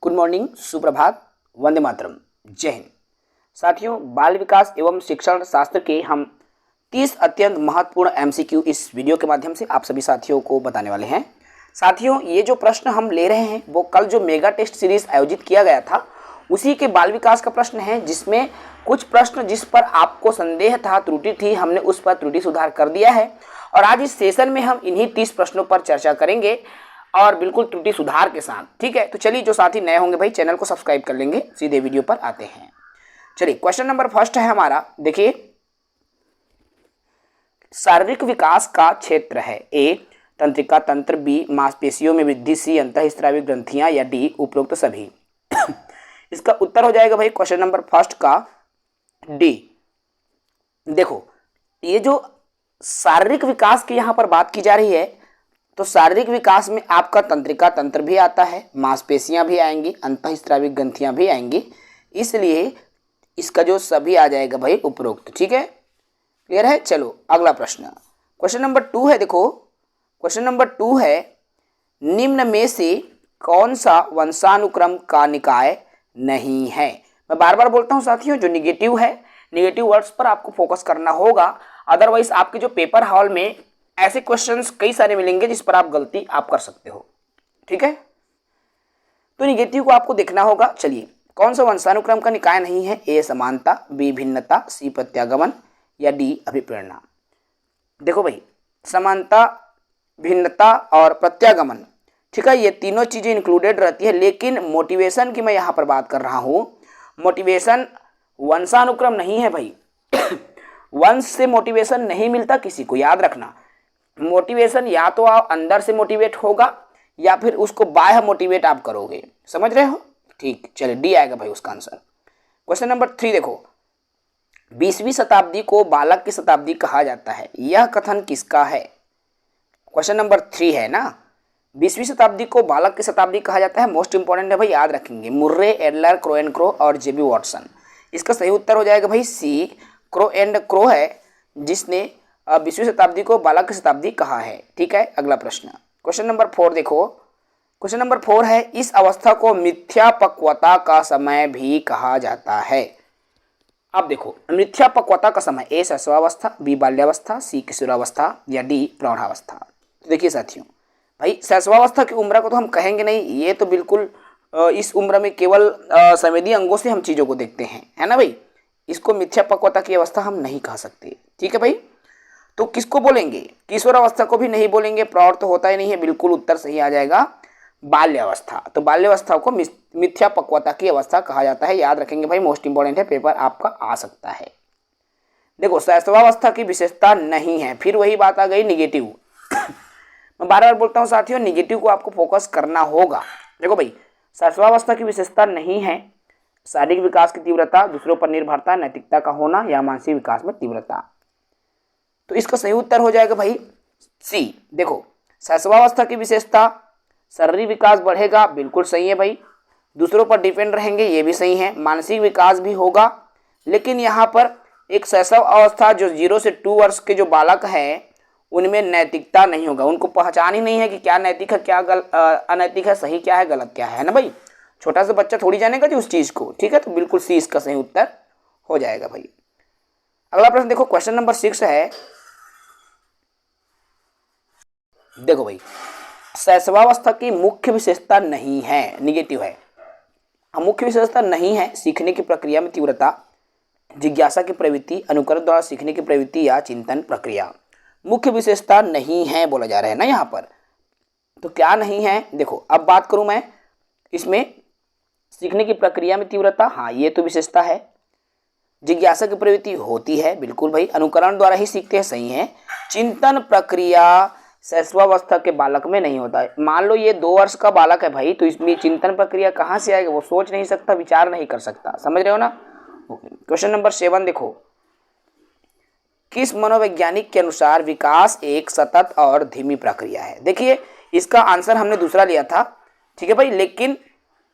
Good morning, सुप्रभात, वंदे मातरम, जय हिंद। साथियों, बाल विकास एवं शिक्षण शास्त्र के हम 30 अत्यंत महत्वपूर्ण एमसीक्यू इस वीडियो के माध्यम से आप सभी साथियों को बताने वाले हैं। साथियों, ये जो प्रश्न हम ले रहे हैं वो कल जो मेगा टेस्ट सीरीज आयोजित किया गया था उसी के बाल विकास का प्रश्न है, जिसमें कुछ प्रश्न जिस पर आपको संदेह था, त्रुटि थी, हमने उस पर त्रुटि सुधार कर दिया है। और आज इस सेशन में हम इन्हीं 30 प्रश्नों पर चर्चा करेंगे और बिल्कुल त्रुटि सुधार के साथ। ठीक है, तो चलिए, जो साथी नए होंगे भाई चैनल को सब्सक्राइब कर लेंगे। सीधे वीडियो पर आते हैं। चलिए, क्वेश्चन नंबर फर्स्ट है हमारा, देखिए, शारीरिक विकास का क्षेत्र है। ए तंत्रिका तंत्र, बी मांसपेशियों में वृद्धि, सी अंतःस्रावी ग्रंथियां, या डी उपरोक्त सभी। इसका उत्तर हो जाएगा भाई क्वेश्चन नंबर फर्स्ट का डी। देखो, ये जो शारीरिक विकास की यहाँ पर बात की जा रही है, तो शारीरिक विकास में आपका तंत्रिका तंत्र भी आता है, मांसपेशियां भी आएंगी, अंतःस्रावी ग्रंथियां भी आएंगी, इसलिए इसका जो सभी आ जाएगा भाई उपरोक्त। ठीक है, क्लियर है। चलो अगला प्रश्न, क्वेश्चन नंबर 2 है। देखो, क्वेश्चन नंबर 2 है, निम्न में से कौन सा वंशानुक्रम का निकाय नहीं है। मैं बार बार बोलता हूं साथियों, जो निगेटिव है, निगेटिव वर्ड्स पर आपको फोकस करना होगा, अदरवाइज आपके जो पेपर हॉल में ऐसे क्वेश्चंस कई सारे मिलेंगे जिस पर आप गलती आप कर सकते हो। ठीक है, तो निगेटिव को आपको देखना होगा। चलिए, कौन सा वंशानुक्रम का निकाय नहीं है। ए समानता, बी भिन्नता, सी प्रत्यागमन, या डी अभिप्रेरणा। देखो भाई, समानता, भिन्नता और प्रत्यागमन, ठीक है, ये तीनों चीजें इंक्लूडेड रहती है, लेकिन मोटिवेशन की मैं यहाँ पर बात कर रहा हूँ। मोटिवेशन वंशानुक्रम नहीं है भाई। वंश से मोटिवेशन नहीं मिलता किसी को, याद रखना। मोटिवेशन या तो आप अंदर से मोटिवेट होगा या फिर उसको बाह्य मोटिवेट आप करोगे। समझ रहे हो? ठीक, चलिए, डी आएगा भाई उसका आंसर। क्वेश्चन नंबर 3 देखो, 20वीं शताब्दी को बालक की शताब्दी कहा जाता है, यह कथन किसका है। क्वेश्चन नंबर 3 है ना, 20वीं शताब्दी को बालक की शताब्दी कहा जाता है। मोस्ट इंपॉर्टेंट है भाई, याद रखेंगे, Murray, Adler, crow and crow और जेबी वॉटसन। इसका सही उत्तर हो जाएगा भाई सी, क्रो एंड क्रो है जिसने 20वीं शताब्दी को बालक की शताब्दी कहा है। ठीक है, अगला प्रश्न, क्वेश्चन नंबर 4 देखो, क्वेश्चन नंबर 4 है, इस अवस्था को मिथ्या पक्वता का समय भी कहा जाता है। अब देखो, मिथ्या पक्वता का समय, ए शैशवावस्था, बी बाल्यावस्था, सी किशोरावस्था, या डी प्रौढ़ावस्था। तो देखिए साथियों, भाई शैशवावस्था की उम्र को तो हम कहेंगे नहीं, ये तो बिल्कुल इस उम्र में केवल संवेदी अंगों से हम चीजों को देखते हैं, है ना भाई। इसको मिथ्या पक्वता की अवस्था हम नहीं कह सकते। ठीक है भाई, तो किसको बोलेंगे? किशोरावस्था को भी नहीं बोलेंगे, प्रौढ़ तो होता ही नहीं है। बिल्कुल उत्तर सही आ जाएगा बाल्यावस्था। तो बाल्यावस्था को मिथ्या पक्वता की अवस्था कहा जाता है, याद रखेंगे भाई, मोस्ट इंपॉर्टेंट है, पेपर आपका आ सकता है। देखो, शैशवावस्था की विशेषता नहीं है, फिर वही बात आ गई निगेटिव। मैं बार बार बोलता हूँ साथियों, निगेटिव को आपको फोकस करना होगा। देखो भाई, शैशवावस्था की विशेषता नहीं है शारीरिक विकास की तीव्रता, दूसरों पर निर्भरता, नैतिकता का होना, या मानसिक विकास में तीव्रता। तो इसका सही उत्तर हो जाएगा भाई सी। देखो, शैशवावस्था की विशेषता, शारीरिक विकास बढ़ेगा, बिल्कुल सही है भाई। दूसरों पर डिपेंड रहेंगे, ये भी सही है। मानसिक विकास भी होगा, लेकिन यहाँ पर एक शैशव अवस्था, जो 0 से 2 वर्ष के जो बालक हैं उनमें नैतिकता नहीं होगा। उनको पहचान ही नहीं है कि क्या नैतिक है, क्या अनैतिक है, सही क्या है, गलत क्या है ना भाई। छोटा सा बच्चा थोड़ी जानेगा जी उस चीज को। ठीक है, तो बिल्कुल सी इसका सही उत्तर हो जाएगा भाई। अगला प्रश्न देखो, क्वेश्चन नंबर 6 है। देखो भाई, शैशवावस्था की मुख्य विशेषता नहीं है, निगेटिव है। मुख्य विशेषता नहीं है सीखने की प्रक्रिया में तीव्रता, जिज्ञासा की प्रवृत्ति, अनुकरण द्वारा सीखने की प्रवृत्ति, या चिंतन प्रक्रिया। मुख्य विशेषता नहीं है बोला जा रहा है ना यहाँ पर, तो क्या नहीं है। देखो, अब बात करूं मैं इसमें, सीखने की प्रक्रिया में तीव्रता, हाँ ये तो विशेषता है। जिज्ञासा की प्रवृत्ति होती है, बिल्कुल भाई, अनुकरण द्वारा ही सीखते हैं, सही है। चिंतन प्रक्रिया शैशवावस्था के बालक में नहीं होता है। मान लो ये 2 वर्ष का बालक है भाई, तो इसमें चिंतन प्रक्रिया कहाँ से आएगा? वो सोच नहीं सकता, विचार नहीं कर सकता। समझ रहे हो ना? ओके, क्वेश्चन नंबर 7 देखो, किस मनोवैज्ञानिक के अनुसार विकास एक सतत और धीमी प्रक्रिया है। देखिए, इसका आंसर हमने दूसरा लिया था, ठीक है भाई, लेकिन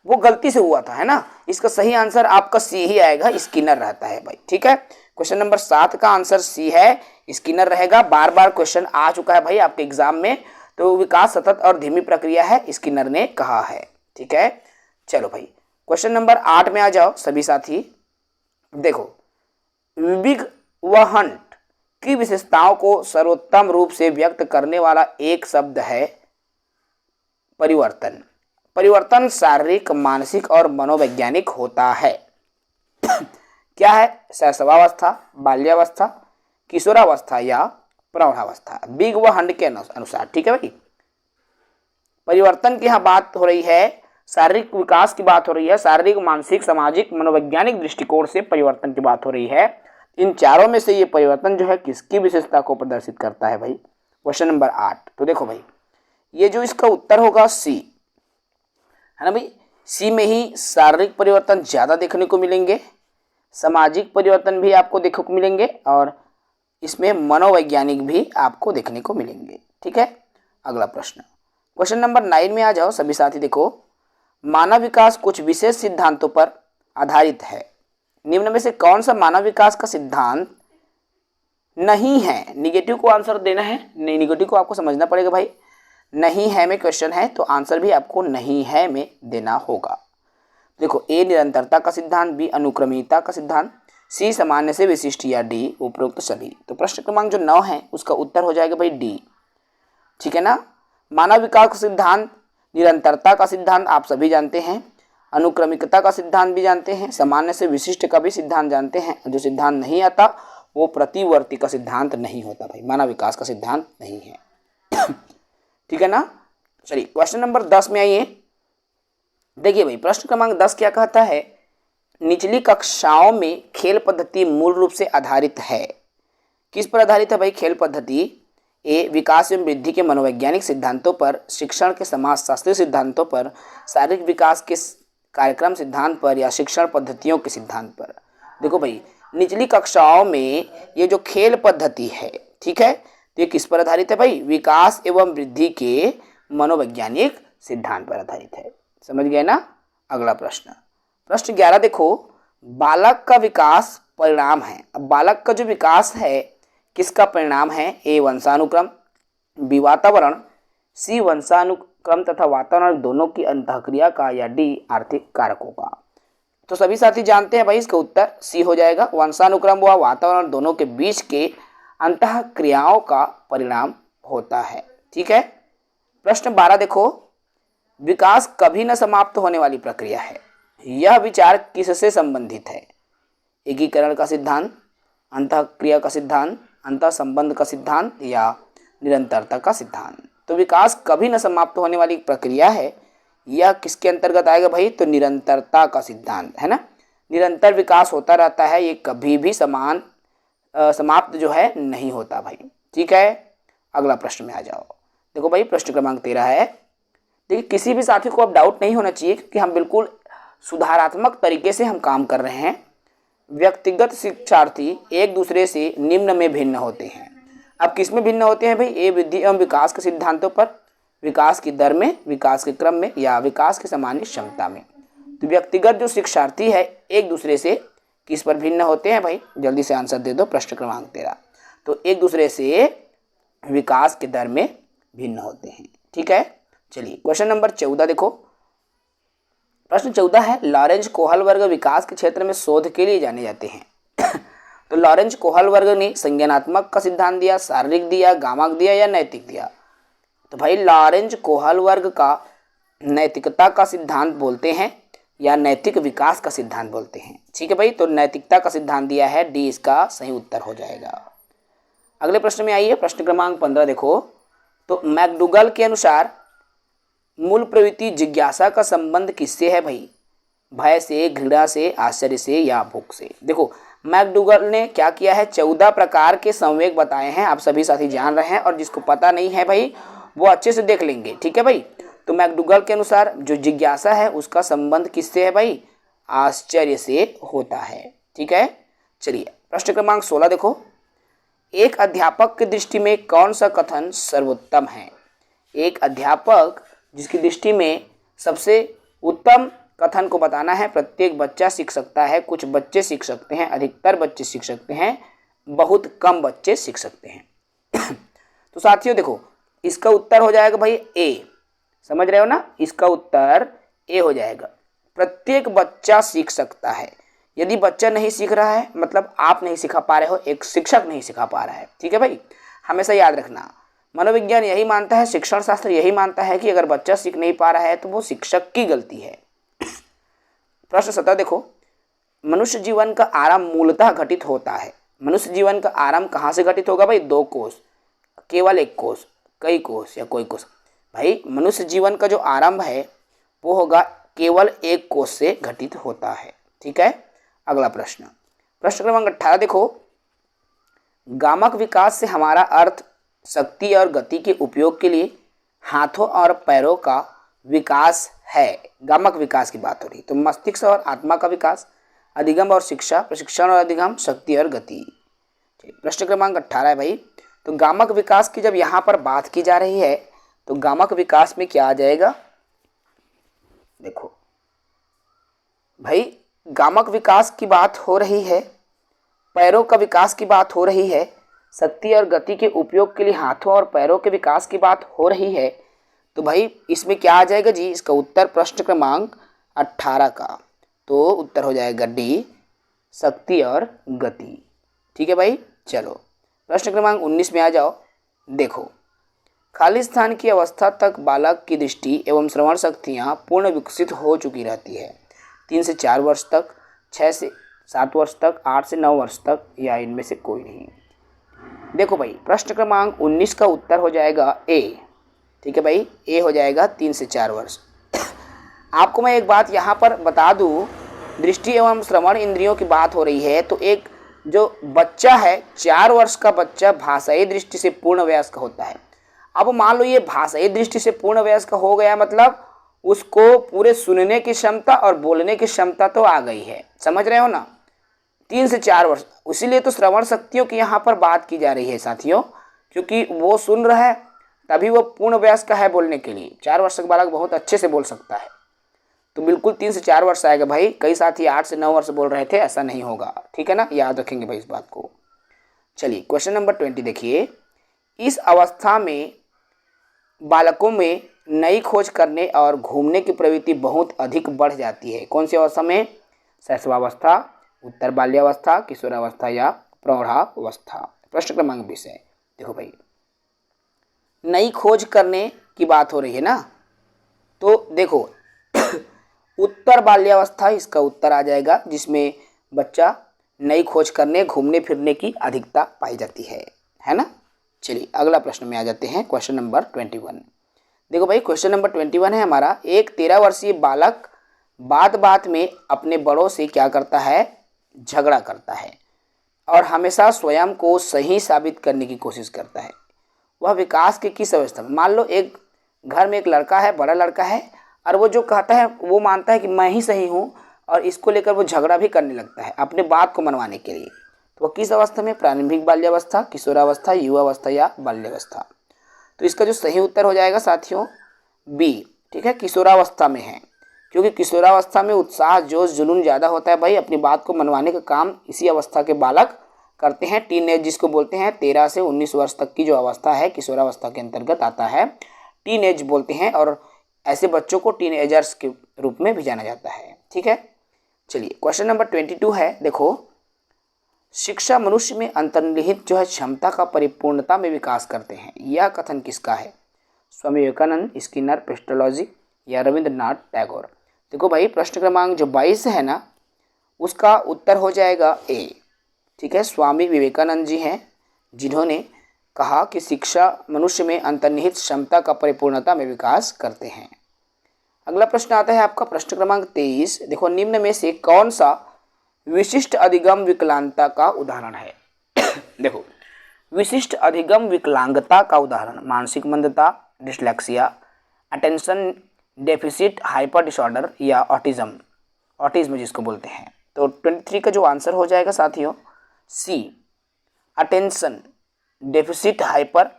वो गलती से हुआ था, है ना। इसका सही आंसर आपका सी ही आएगा, स्किनर रहता है भाई। ठीक है, क्वेश्चन नंबर 7 का आंसर सी है, स्किनर रहेगा। बार बार क्वेश्चन आ चुका है भाई आपके एग्जाम में, तो विकास सतत और धीमी प्रक्रिया है, स्किनर ने कहा है। ठीक है, चलो भाई क्वेश्चन नंबर 8 में आ जाओ सभी साथी। देखो, बिग व हंट की विशेषताओं को सर्वोत्तम रूप से व्यक्त करने वाला एक शब्द है परिवर्तन। परिवर्तन शारीरिक, मानसिक और मनोवैज्ञानिक होता है। क्या है? शैशवावस्था, बाल्यावस्था, किशोरावस्था या प्रौढ़ावस्था। बिग व हंट के अनुसार, ठीक है भाई। परिवर्तन की यहाँ बात हो रही है, शारीरिक विकास की बात हो रही है, शारीरिक, मानसिक, सामाजिक, मनोवैज्ञानिक दृष्टिकोण से परिवर्तन की बात हो रही है। इन चारों में से ये परिवर्तन जो है किसकी विशेषता को प्रदर्शित करता है भाई? Question number 8। तो देखो भाई, ये जो इसका उत्तर होगा सी, है ना भाई। सी में ही शारीरिक परिवर्तन ज्यादा देखने को मिलेंगे, सामाजिक परिवर्तन भी आपको देखने को मिलेंगे और इसमें मनोवैज्ञानिक भी आपको देखने को मिलेंगे। ठीक है, अगला प्रश्न क्वेश्चन नंबर 9 में आ जाओ सभी साथी। देखो, मानव विकास कुछ विशेष सिद्धांतों पर आधारित है। निम्न में से कौन सा मानव विकास का सिद्धांत नहीं है? निगेटिव को आंसर देना है, नहीं निगेटिव को आपको समझना पड़ेगा भाई। नहीं है में क्वेश्चन है तो आंसर भी आपको नहीं है में देना होगा। देखो, ए निरंतरता का सिद्धांत, बी अनुक्रमिकता का सिद्धांत, सी सामान्य से विशिष्ट या डी उपरोक्त सभी। तो प्रश्न क्रमांक जो 9 है उसका उत्तर हो जाएगा भाई डी। ठीक है ना। मानव विकास का सिद्धांत, निरंतरता का सिद्धांत आप सभी जानते हैं, अनुक्रमिकता का सिद्धांत भी जानते हैं, सामान्य से विशिष्ट का भी सिद्धांत जानते हैं। जो सिद्धांत नहीं आता वो प्रतिवर्ती का सिद्धांत नहीं होता भाई, मानव विकास का सिद्धांत नहीं है। ठीक है ना। चलिए क्वेश्चन नंबर 10 में आइए। देखिए भाई, प्रश्न क्रमांक 10 क्या कहता है? निचली कक्षाओं में खेल पद्धति मूल रूप से आधारित है। किस पर आधारित है भाई खेल पद्धति? ए विकास एवं वृद्धि के मनोवैज्ञानिक सिद्धांतों पर, शिक्षण के समाजशास्त्रीय सिद्धांतों पर, शारीरिक विकास के कार्यक्रम सिद्धांत पर या शिक्षण पद्धतियों के सिद्धांत पर। देखो भाई, निचली कक्षाओं में ये जो खेल पद्धति है, ठीक है, तो ये किस पर आधारित है भाई? विकास एवं वृद्धि के मनोवैज्ञानिक सिद्धांत पर आधारित है। समझ गए ना। अगला प्रश्न, प्रश्न 11 देखो, बालक का विकास परिणाम है। अब बालक का जो विकास है किसका परिणाम है? ए वंशानुक्रम, बी वातावरण, सी वंशानुक्रम तथा वातावरण दोनों की अंतःक्रिया का, या डी आर्थिक कारकों का। तो सभी साथी जानते हैं भाई इसका उत्तर सी हो जाएगा। वंशानुक्रम व वातावरण दोनों के बीच के अंतःक्रियाओं का परिणाम होता है। ठीक है। प्रश्न 12 देखो, विकास कभी न समाप्त होने वाली प्रक्रिया है। यह विचार किससे संबंधित है? एकीकरण का सिद्धांत, अंतःक्रिया का सिद्धांत, अंतः संबंध का सिद्धांत या निरंतरता का सिद्धांत। तो विकास कभी न समाप्त होने वाली प्रक्रिया है, यह किसके अंतर्गत आएगा भाई? तो निरंतरता का सिद्धांत, है ना। निरंतर विकास होता रहता है, ये कभी भी समाप्त जो है नहीं होता भाई। ठीक है, अगला प्रश्न में आ जाओ। देखो भाई, प्रश्न क्रमांक 13 है। देखिए, किसी भी साथी को अब डाउट नहीं होना चाहिए क्योंकि हम बिल्कुल सुधारात्मक तरीके से हम काम कर रहे हैं। व्यक्तिगत शिक्षार्थी एक दूसरे से निम्न में भिन्न होते हैं। अब किस में भिन्न होते हैं भाई? ए वृद्धि एवं विकास के सिद्धांतों पर, विकास की दर में, विकास के क्रम में या विकास की सामान्य क्षमता में। तो व्यक्तिगत जो शिक्षार्थी है एक दूसरे से किस पर भिन्न होते हैं भाई? जल्दी से आंसर दे दो। प्रश्न क्रमांक 13। तो एक दूसरे से विकास के दर में भिन्न होते हैं। ठीक है। चलिए क्वेश्चन नंबर 14 देखो। प्रश्न 14 है, लॉरेंज कोहल वर्ग विकास के क्षेत्र में शोध के लिए जाने जाते हैं। तो लॉरेंज कोहल वर्ग ने संज्ञानात्मक का सिद्धांत दिया, शारीरिक दिया, गामक दिया या नैतिक दिया? तो भाई लॉरेंज कोहल वर्ग का नैतिकता का सिद्धांत बोलते हैं या नैतिक विकास का सिद्धांत बोलते हैं। ठीक है भाई, तो नैतिकता का सिद्धांत दिया है, डी इसका सही उत्तर हो जाएगा। अगले प्रश्न में आइए। प्रश्न क्रमांक 15 देखो। तो मैकडूगल के अनुसार मूल प्रवृत्ति जिज्ञासा का संबंध किससे है भाई? भय से, घृणा से, आश्चर्य से या भूख से? देखो, मैकडूगल ने क्या किया है? 14 प्रकार के संवेग बताए हैं, आप सभी साथी जान रहे हैं, और जिसको पता नहीं है भाई वो अच्छे से देख लेंगे। ठीक है भाई। तो मैकडूगल के अनुसार जो जिज्ञासा है उसका संबंध किससे है भाई? आश्चर्य से होता है। ठीक है। चलिए प्रश्न क्रमांक 16 देखो। एक अध्यापक की दृष्टि में कौन सा कथन सर्वोत्तम है? एक अध्यापक जिसकी दृष्टि में सबसे उत्तम कथन को बताना है, प्रत्येक बच्चा सीख सकता है, कुछ बच्चे सीख सकते हैं, अधिकतर बच्चे सीख सकते हैं, बहुत कम बच्चे सीख सकते हैं। तो साथियों देखो, इसका उत्तर हो जाएगा भाई ए। समझ रहे हो ना, इसका उत्तर ए हो जाएगा। प्रत्येक बच्चा सीख सकता है। यदि बच्चा नहीं सीख रहा है मतलब आप नहीं सिखा पा रहे हो, एक शिक्षक नहीं सिखा पा रहा है। ठीक है भाई, हमेशा याद रखना। मनोविज्ञान यही मानता है, शिक्षण शास्त्र यही मानता है कि अगर बच्चा सीख नहीं पा रहा है तो वो शिक्षक की गलती है। प्रश्न 17 देखो, मनुष्य जीवन का आरंभ मूलतः घटित होता है। मनुष्य जीवन का आरंभ कहाँ से घटित होगा भाई? 2 कोष, केवल 1 कोष, कई कोष या कोई कोष? भाई मनुष्य जीवन का जो आरंभ है वो होगा केवल 1 कोष से घटित होता है। ठीक है, अगला प्रश्न, प्रश्न क्रमांक 18 देखो, गामक विकास से हमारा अर्थ शक्ति और गति के उपयोग के लिए हाथों और पैरों का विकास है। गामक विकास की बात हो रही, तो मस्तिष्क और आत्मा का विकास, अधिगम और शिक्षा, प्रशिक्षण और अधिगम, शक्ति और गति। प्रश्न क्रमांक 18 है भाई, तो गामक विकास की जब यहाँ पर बात की जा रही है तो गामक विकास में क्या आ जाएगा? देखो भाई, गामक विकास की बात हो रही है, पैरों का विकास की बात हो रही है, शक्ति और गति के उपयोग के लिए हाथों और पैरों के विकास की बात हो रही है, तो भाई इसमें क्या आ जाएगा जी? इसका उत्तर प्रश्न क्रमांक 18 का तो उत्तर हो जाएगा डी, शक्ति और गति। ठीक है भाई, चलो प्रश्न क्रमांक 19 में आ जाओ। देखो, खाली स्थान की अवस्था तक बालक की दृष्टि एवं श्रवण शक्तियाँ पूर्ण विकसित हो चुकी रहती है। 3 से 4 वर्ष तक, 6 से 7 वर्ष तक, 8 से 9 वर्ष तक, या इनमें से कोई नहीं। देखो भाई, प्रश्न क्रमांक 19 का उत्तर हो जाएगा ए। ठीक है भाई, ए हो जाएगा 3 से 4 वर्ष। आपको मैं एक बात यहाँ पर बता दूँ, दृष्टि एवं श्रवण इंद्रियों की बात हो रही है, तो एक जो बच्चा है 4 वर्ष का बच्चा भाषाई दृष्टि से पूर्ण वयस्क होता है। अब मान लो ये भाषाई दृष्टि से पूर्ण वयस्क हो गया, मतलब उसको पूरे सुनने की क्षमता और बोलने की क्षमता तो आ गई है, समझ रहे हो ना? 3 से 4 वर्ष, इसीलिए तो श्रवण शक्तियों की यहाँ पर बात की जा रही है साथियों, क्योंकि वो सुन रहा है तभी वो पूर्ण वयस्क है बोलने के लिए। 4 वर्ष का बालक बहुत अच्छे से बोल सकता है, तो बिल्कुल 3 से 4 वर्ष आएगा भाई। कई साथी 8 से 9 वर्ष बोल रहे थे, ऐसा नहीं होगा। ठीक है ना, याद रखेंगे भाई इस बात को। चलिए क्वेश्चन नंबर 20 देखिए, इस अवस्था में बालकों में नई खोज करने और घूमने की प्रवृत्ति बहुत अधिक बढ़ जाती है। कौन सी अवस्था में? शैशवावस्था, उत्तर बाल्यावस्था, किशोरावस्था या प्रौढ़ावस्था। प्रश्न क्रमांक 20 है। देखो भाई, नई खोज करने की बात हो रही है ना, तो देखो उत्तर बाल्यावस्था इसका उत्तर आ जाएगा, जिसमें बच्चा नई खोज करने, घूमने फिरने की अधिकता पाई जाती है ना। चलिए अगला प्रश्न में आ जाते हैं, क्वेश्चन नंबर 21। देखो भाई, क्वेश्चन नंबर 21 है हमारा, एक 13 वर्षीय बालक बात बात में अपने बड़ों से क्या करता है? झगड़ा करता है और हमेशा स्वयं को सही साबित करने की कोशिश करता है। वह विकास की किस अवस्था में? मान लो एक घर में एक लड़का है, बड़ा लड़का है, और वो जो कहता है वो मानता है कि मैं ही सही हूँ, और इसको लेकर वो झगड़ा भी करने लगता है अपने बात को मनवाने के लिए। तो वह किस अवस्था में? प्रारंभिक बाल्यावस्था, किशोरावस्था, युवावस्था या बाल्यावस्था। तो इसका जो सही उत्तर हो जाएगा साथियों बी। ठीक है, किशोरावस्था में है, क्योंकि किशोरावस्था में उत्साह, जोश, जुनून ज़्यादा होता है भाई। अपनी बात को मनवाने का काम इसी अवस्था के बालक करते हैं। टीनेज जिसको बोलते हैं, 13 से 19 वर्ष तक की जो अवस्था है किशोरावस्था के अंतर्गत आता है, टीनेज बोलते हैं, और ऐसे बच्चों को टीनेजर्स के रूप में भी जाना जाता है। ठीक है, चलिए क्वेश्चन नंबर 22 है। देखो, शिक्षा मनुष्य में अंतर्निहित जो है क्षमता का परिपूर्णता में विकास करते हैं। यह कथन किसका है? स्वामी विवेकानंद, स्किनर, पेस्टोलॉजी या रविंद्रनाथ टैगोर। देखो भाई, प्रश्न क्रमांक जो 22 है ना, उसका उत्तर हो जाएगा ए। ठीक है, स्वामी विवेकानंद जी हैं जिन्होंने कहा कि शिक्षा मनुष्य में अंतर्निहित क्षमता का परिपूर्णता में विकास करते हैं। अगला प्रश्न आता है आपका प्रश्न क्रमांक 23। देखो, निम्न में से कौन सा विशिष्ट अधिगम विकलांगता का उदाहरण है? देखो, विशिष्ट अधिगम विकलांगता का उदाहरण मानसिक मंदता, dyslexia, attention deficit hyper disorder या ऑटिज्म जिसको बोलते हैं। तो 23 का जो आंसर हो जाएगा साथियों सी, अटेंशन डेफिसिट हाइपर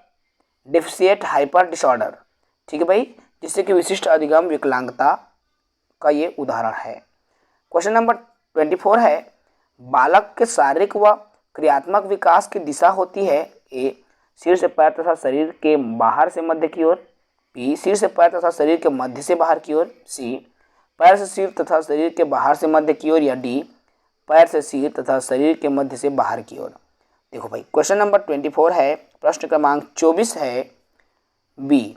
डिसऑर्डर। ठीक है भाई, जिससे कि विशिष्ट अधिगम विकलांगता का ये उदाहरण है। क्वेश्चन नंबर 24 है, बालक के शारीरिक व क्रियात्मक विकास की दिशा होती है ए, सिर से पैर तथा शरीर के बाहर से मध्य की ओर, बी, सिर से पैर तथा शरीर के मध्य से बाहर की ओर, सी, पैर से सिर तथा शरीर के बाहर से मध्य की ओर, या डी पैर से सिर तथा शरीर के मध्य से बाहर की ओर। देखो भाई क्वेश्चन नंबर 24 है, प्रश्न क्रमांक 24 है बी।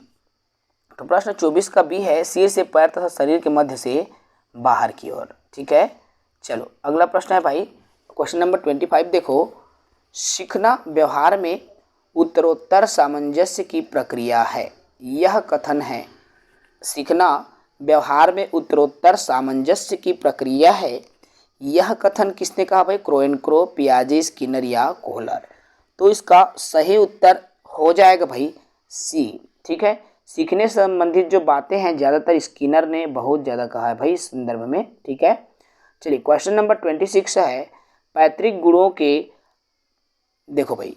तो प्रश्न 24 का बी है, सिर से पैर तथा शरीर के मध्य से बाहर की ओर। ठीक है, चलो अगला प्रश्न है भाई क्वेश्चन नंबर 25। देखो, सीखना व्यवहार में उत्तरोत्तर सामंजस्य की प्रक्रिया है, यह कथन है। सीखना व्यवहार में उत्तरोत्तर सामंजस्य की प्रक्रिया है, यह कथन किसने कहा भाई? क्रोएनक्रो, पियाजे, स्किनर या कोहलर। तो इसका सही उत्तर हो जाएगा भाई सी। ठीक है, सीखने से संबंधित जो बातें हैं ज़्यादातर स्किनर ने बहुत ज़्यादा कहा है भाई इस संदर्भ में। ठीक है, चलिए क्वेश्चन नंबर 26 है, पैतृक गुणों के, देखो भाई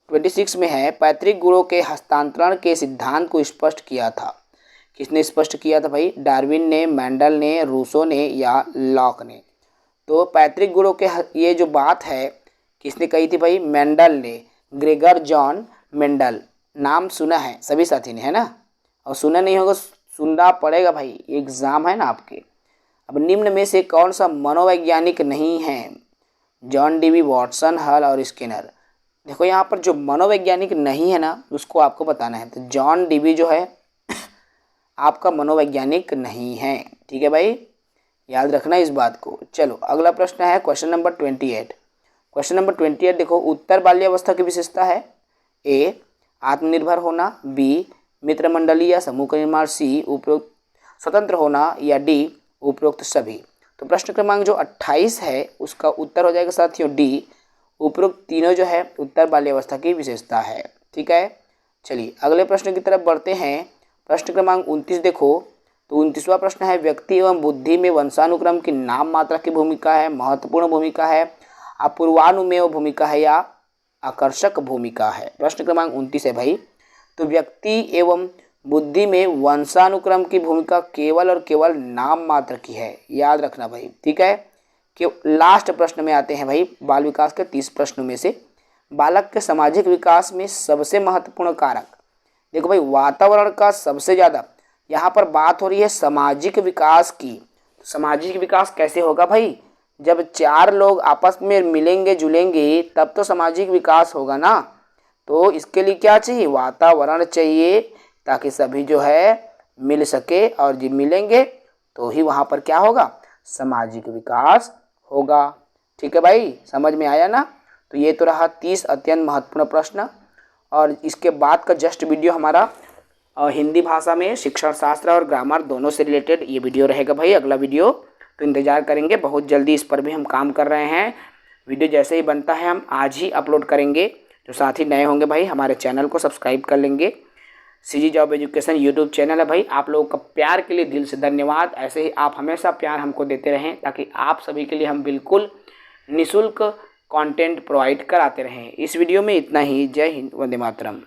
26 में है, पैतृक गुणों के हस्तांतरण के सिद्धांत को स्पष्ट किया था। किसने स्पष्ट किया था भाई? डार्विन ने, मेंडल ने, रूसो ने या लॉक ने। तो पैतृक गुणों के ये जो बात है किसने कही थी भाई? मेंडल ने, ग्रेगर जॉन मेंडल। नाम सुना है सभी साथी ने, है ना? और सुना नहीं होगा, सुनना पड़ेगा भाई, एग्जाम है ना आपके। अब निम्न में से कौन सा मनोवैज्ञानिक नहीं है? जॉन डीवी, वॉटसन, हल और स्किनर। देखो यहाँ पर जो मनोवैज्ञानिक नहीं है ना उसको आपको बताना है। तो जॉन डीवी जो है आपका मनोवैज्ञानिक नहीं है। ठीक है भाई, याद रखना इस बात को। चलो अगला प्रश्न है क्वेश्चन नंबर 28। क्वेश्चन नंबर 28 देखो, उत्तर बाल्यावस्था की विशेषता है। ए आत्मनिर्भर होना, बी मित्रमंडली या समूह का निर्माण, सी उपरोक्त स्वतंत्र होना या डी उपरोक्त सभी। तो प्रश्न क्रमांक जो 28 है उसका उत्तर हो जाएगा साथियों डी, उपरोक्त तीनों जो है उत्तर बाल्यावस्था की विशेषता है। ठीक है, चलिए अगले प्रश्न की तरफ बढ़ते हैं। प्रश्न क्रमांक 29 देखो, तो 29वां प्रश्न है, व्यक्ति एवं बुद्धि में वंशानुक्रम की नाम मात्रा की भूमिका है, महत्वपूर्ण भूमिका है, अपूर्वानुमेय भूमिका है या आकर्षक भूमिका है। प्रश्न क्रमांक 29 है भाई, तो व्यक्ति एवं बुद्धि में वंशानुक्रम की भूमिका केवल और केवल नाम मात्र की है, याद रखना भाई। ठीक है, कि लास्ट प्रश्न में आते हैं भाई बाल विकास के 30 प्रश्नों में से। बालक के सामाजिक विकास में सबसे महत्वपूर्ण कारक, देखो भाई वातावरण का सबसे ज़्यादा, यहाँ पर बात हो रही है सामाजिक विकास की। सामाजिक विकास कैसे होगा भाई? जब चार लोग आपस में मिलेंगे जुलेंगे तब तो सामाजिक विकास होगा ना। तो इसके लिए क्या चाहिए? वातावरण चाहिए, ताकि सभी जो है मिल सके, और जब मिलेंगे तो ही वहाँ पर क्या होगा? सामाजिक विकास होगा। ठीक है भाई, समझ में आया ना? तो ये तो रहा 30 अत्यंत महत्वपूर्ण प्रश्न। और इसके बाद का जस्ट वीडियो हमारा हिंदी भाषा में शिक्षण शास्त्र और ग्रामर दोनों से रिलेटेड ये वीडियो रहेगा भाई, अगला वीडियो। तो इंतज़ार करेंगे, बहुत जल्दी इस पर भी हम काम कर रहे हैं। वीडियो जैसे ही बनता है हम आज ही अपलोड करेंगे। जो साथी नए होंगे भाई हमारे चैनल को सब्सक्राइब कर लेंगे। CG job education YouTube channel है भाई। आप लोगों का प्यार के लिए दिल से धन्यवाद। ऐसे ही आप हमेशा प्यार हमको देते रहें, ताकि आप सभी के लिए हम बिल्कुल निःशुल्क कंटेंट प्रोवाइड कराते रहें। इस वीडियो में इतना ही। जय हिंद, वंदे मातरम।